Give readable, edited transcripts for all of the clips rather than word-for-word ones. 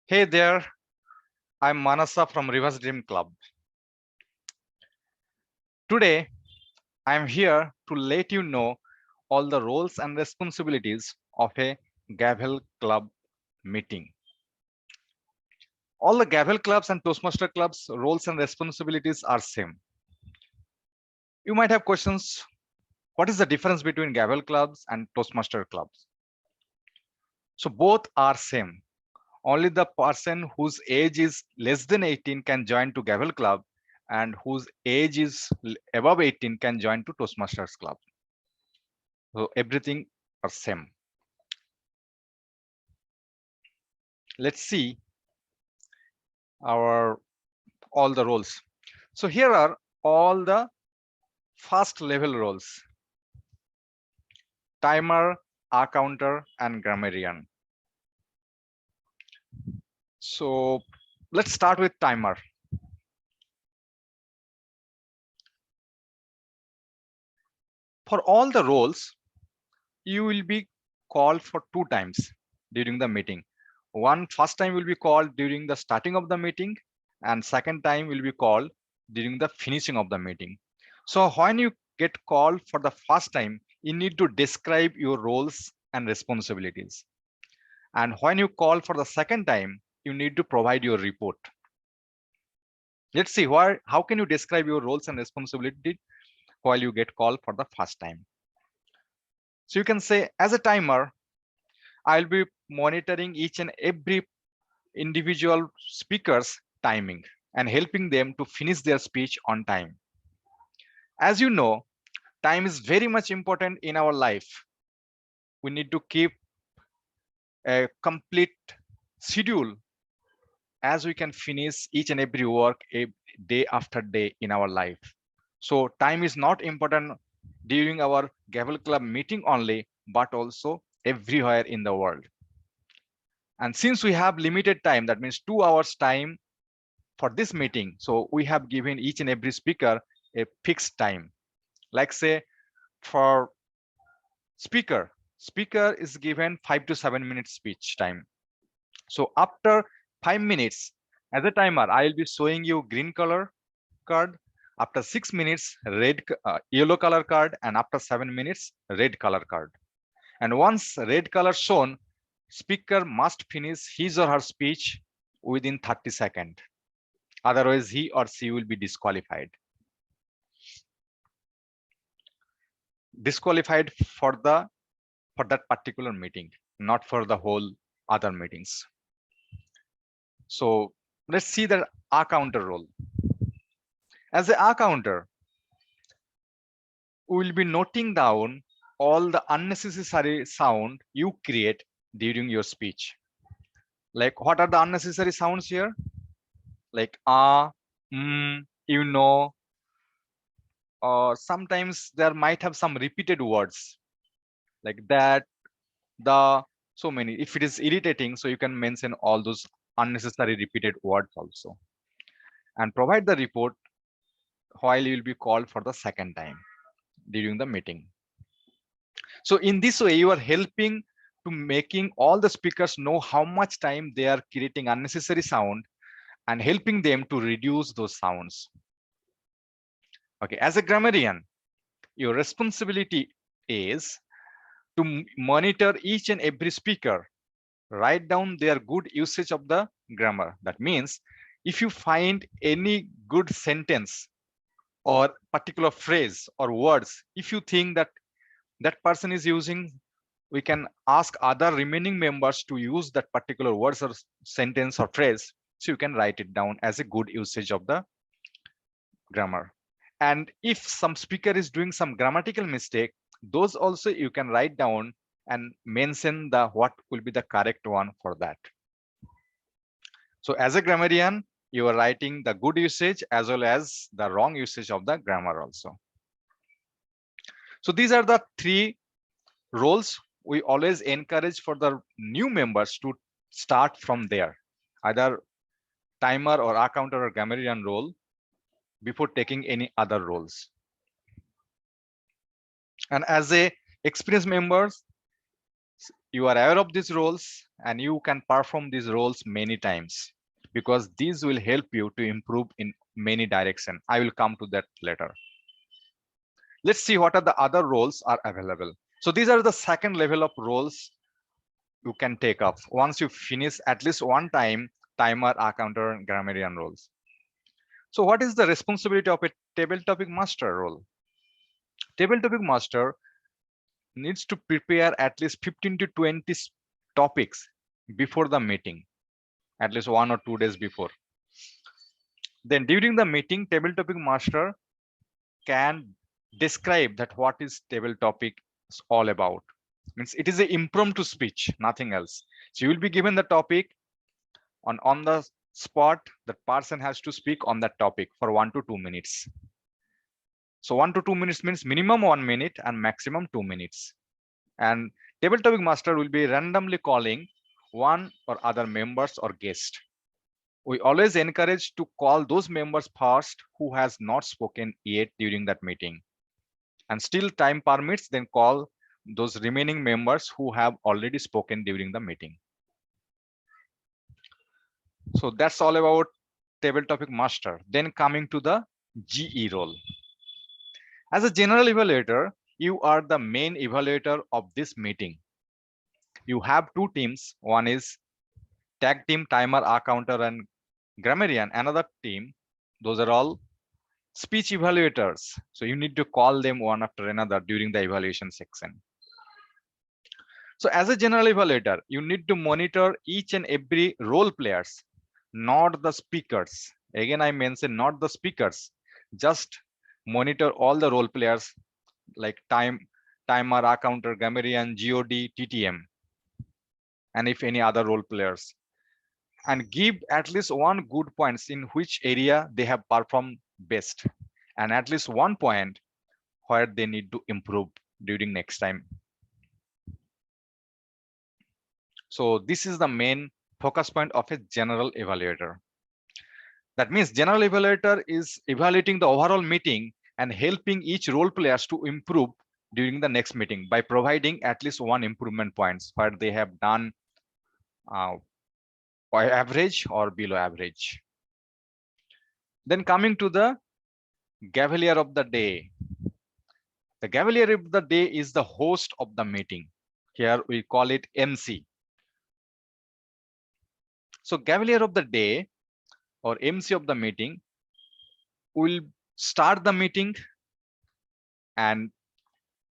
Hey there, I'm Manasa from Reverse Dream Club. Today, I'm here to let you know all the roles and responsibilities of a Gavel Club meeting. All the Gavel clubs and Toastmaster clubs roles and responsibilities are same. You might have questions. What is the difference between Gavel clubs and Toastmaster clubs? So both are same. Only the person whose age is less than 18 can join to Gavel club, and whose age is above 18 can join to Toastmasters club. So everything are same. Let's see our all the roles. So here are all the first level roles: timer, counter, and grammarian. So let's start with timer. For all the roles, you will be called for 2 times during the meeting. First time will be called during the starting of the meeting, and second time will be called during the finishing of the meeting. So when you get called for the first time, you need to describe your roles and responsibilities. And when you call for the second time, you need to provide your report. Let's see how can you describe your roles and responsibilities while you get called for the first time. So you can say, as a timer, I'll be monitoring each and every individual speaker's timing and helping them to finish their speech on time. As you know, time is very much important in our life. We need to keep a complete schedule as we can finish each and every work day after day in our life. So time is not important during our Gavel Club meeting only, but also everywhere in the world. And since we have limited time, that means 2 hours time for this meeting. So we have given each and every speaker a fixed time. Like say for speaker is given 5 to 7 minutes speech time. So after 5 minutes, as a timer, I will be showing you green color card. After 6 minutes, yellow color card, and after 7 minutes, red color card. And once red color shown, speaker must finish his or her speech within 30 seconds. Otherwise, he or she will be disqualified. Disqualified for that particular meeting, not for the whole other meetings. So let's see the counter role. As a counter, we will be noting down all the unnecessary sound you create during your speech. Like, what are the unnecessary sounds here? Like you know, or sometimes there might have some repeated words like that, the, so many. If it is irritating, so you can mention all those unnecessary repeated words also, and provide the report while you will be called for the second time during the meeting. So in this way, you are helping to making all the speakers know how much time they are creating unnecessary sound and helping them to reduce those sounds. Okay, as a grammarian, your responsibility is to monitor each and every speaker, write down their good usage of the grammar. That means if you find any good sentence or particular phrase or words, if you think that that person is using, we can ask other remaining members to use that particular words or sentence or phrase, so you can write it down as a good usage of the grammar. And if some speaker is doing some grammatical mistake, those also you can write down and mention the what will be the correct one for that. So as a grammarian, you are writing the good usage as well as the wrong usage of the grammar also. So these are the 3 roles we always encourage for the new members to start from there, either timer or counter or grammarian role, before taking any other roles. And as a experienced members, You are aware of these roles and you can perform these roles many times because these will help you to improve in many directions. I will come to that later. Let's see what are the other roles are available. So these are the second level of roles you can take up once you finish at least one time timer, accounter, and grammarian roles. So what is the responsibility of a table topic master role? Table topic master needs to prepare at least 15 to 20 topics before the meeting, at least 1 or 2 days before. Then during the meeting, table topic master can describe that what is table topic is all about. Means it is an impromptu speech, nothing else. So you will be given the topic on the spot. The person has to speak on that topic for 1 to 2 minutes. So 1 to 2 minutes means minimum 1 minute and maximum 2 minutes. And table topic master will be randomly calling one or other members or guest. We always encourage to call those members first who has not spoken yet during that meeting. And still time permits, then call those remaining members who have already spoken during the meeting. So that's all about table topic master. Then coming to the GE role. As a general evaluator, you are the main evaluator of this meeting. You have two teams. One is tag team, timer, accounter, and grammarian. Another team, those are all speech evaluators. So you need to call them one after another during the evaluation section. So as a general evaluator, you need to monitor each and every role players, not the speakers. Again, I mentioned not the speakers, just monitor all the role players like timer, accounter, grammarian, God, TTM, and if any other role players, and give at least one good points in which area they have performed best, and at least one point where they need to improve during next time. So this is the main focus point of a general evaluator. That means general evaluator is evaluating the overall meeting and helping each role players to improve during the next meeting by providing at least one improvement points where they have done by average or below average. Then coming to the Gavelier of the day. The Gavelier of the day is the host of the meeting. Here we call it MC. So Gavelier of the day or MC of the meeting will start the meeting and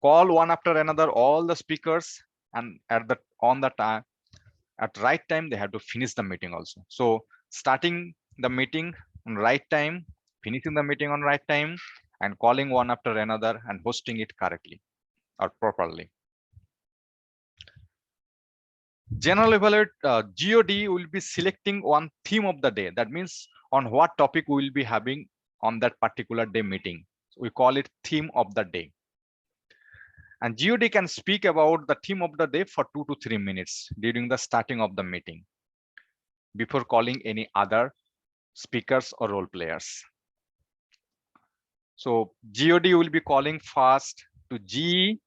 call one after another all the speakers, and at the on the time at right time they have to finish the meeting also. So starting the meeting on right time, finishing the meeting on right time, and calling one after another and hosting it correctly or properly. General evaluate God will be selecting one theme of the day. That means on what topic we will be having on that particular day meeting. So we call it theme of the day. And God can speak about the theme of the day for 2 to 3 minutes during the starting of the meeting before calling any other speakers or role players. So God will be calling first to GE,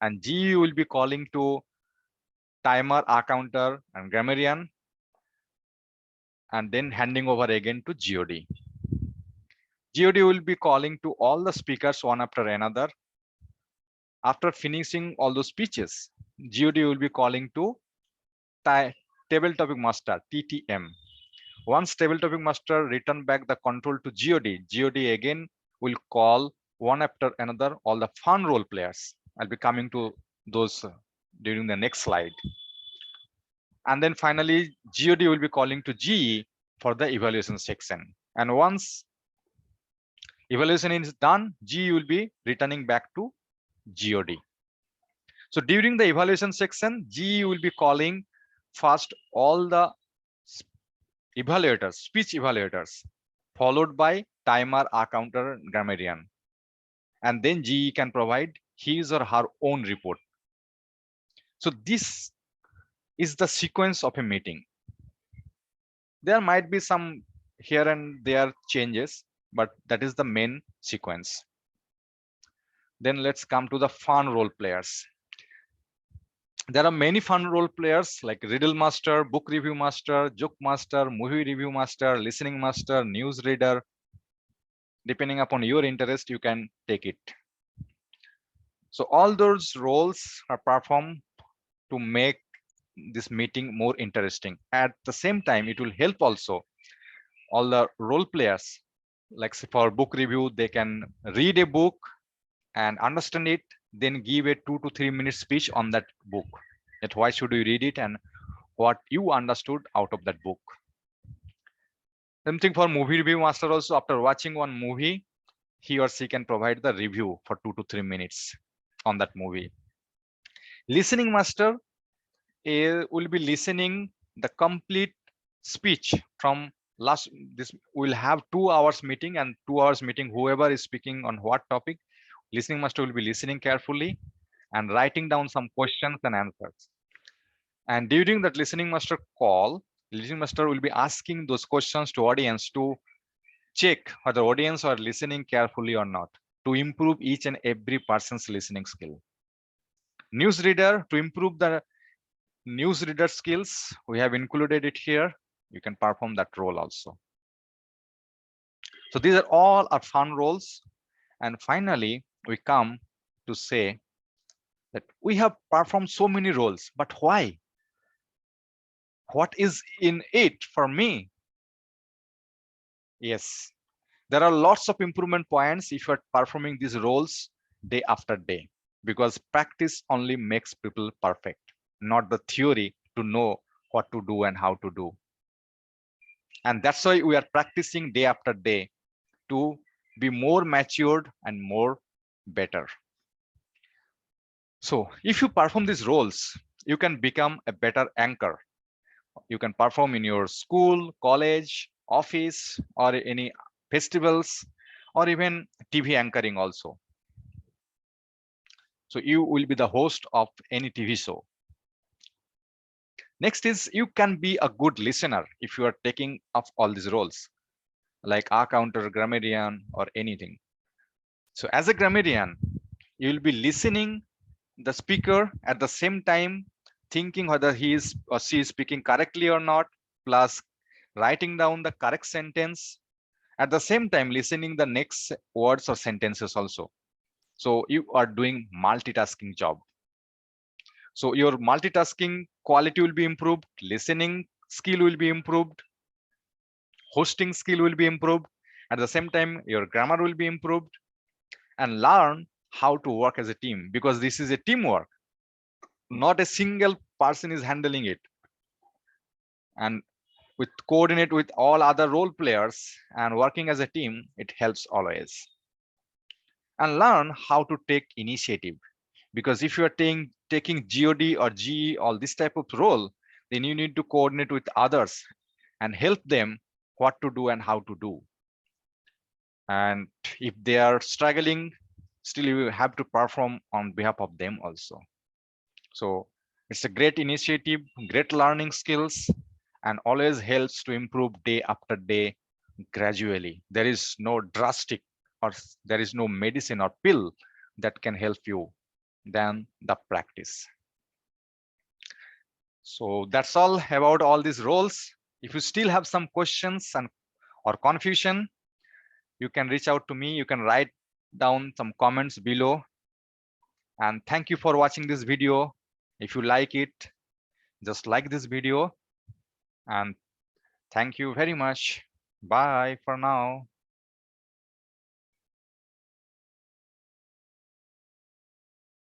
and GE will be calling to timer, accounter, and grammarian, and then handing over again to God. God will be calling to all the speakers one after another. After finishing all those speeches, God will be calling to table topic master, TTM. Once table topic master return back the control to God again will call one after another all the fun role players. I'll be coming to those during the next slide. And then finally, God will be calling to GE for the evaluation section. And once evaluation is done, GE will be returning back to God. So during the evaluation section, GE will be calling first all the evaluators, speech evaluators, followed by timer, accounter, grammarian. And then GE can provide his or her own report. So this is the sequence of a meeting. There might be some here and there changes, but that is the main sequence. Then let's come to the fun role players. There are many fun role players like riddle master, book review master, joke master, movie review master, listening master, news reader. Depending upon your interest, you can take it. So all those roles are performed to make this meeting more interesting. At the same time, it will help also all the role players. Like for book review, they can read a book and understand it, then give a 2 to 3 minute speech on that book. That why should you read it and what you understood out of that book. Same thing for movie review master also. After watching one movie, he or she can provide the review for 2 to 3 minutes on that movie. Listening master will be listening the complete speech from last. This will have 2 hours meeting, and 2 hours meeting, whoever is speaking on what topic, listening master will be listening carefully and writing down some questions and answers. And during that listening master call, listening master will be asking those questions to audience to check whether audience are listening carefully or not, to improve each and every person's listening skill. News reader, to improve the news reader skills, we have included it here. You can perform that role also. So these are all our fun roles. And finally, we come to say that we have performed so many roles, but why? What is in it for me? Yes, there are lots of improvement points if you are performing these roles day after day, because practice only makes people perfect, not the theory to know what to do and how to do. And that's why we are practicing day after day to be more matured and more better. So if you perform these roles, you can become a better anchor. You can perform in your school, college, office, or any festivals, or even TV anchoring also. So you will be the host of any TV show. Next is you can be a good listener if you are taking up all these roles, like accountant, grammarian, or anything. So as a grammarian, you will be listening the speaker at the same time, thinking whether he is or she is speaking correctly or not, plus writing down the correct sentence, at the same time listening the next words or sentences also. So you are doing multitasking job. So your multitasking quality will be improved, listening skill will be improved, hosting skill will be improved. At the same time, your grammar will be improved, and learn how to work as a team, because this is a teamwork. Not a single person is handling it. And with coordinate with all other role players and working as a team, it helps always. And learn how to take initiative, because if you are taking god or ge, all this type of role, then you need to coordinate with others and help them what to do and how to do. And if they are struggling, still you have to perform on behalf of them also. So it's a great initiative, great learning skills, and always helps to improve day after day gradually. There is no drastic or there is no medicine or pill that can help you than the practice. So that's all about all these roles. If you still have some questions and or confusion, you can reach out to me. You can write down some comments below. And thank you for watching this video. If you like it, just like this video. And thank you very much. Bye for now.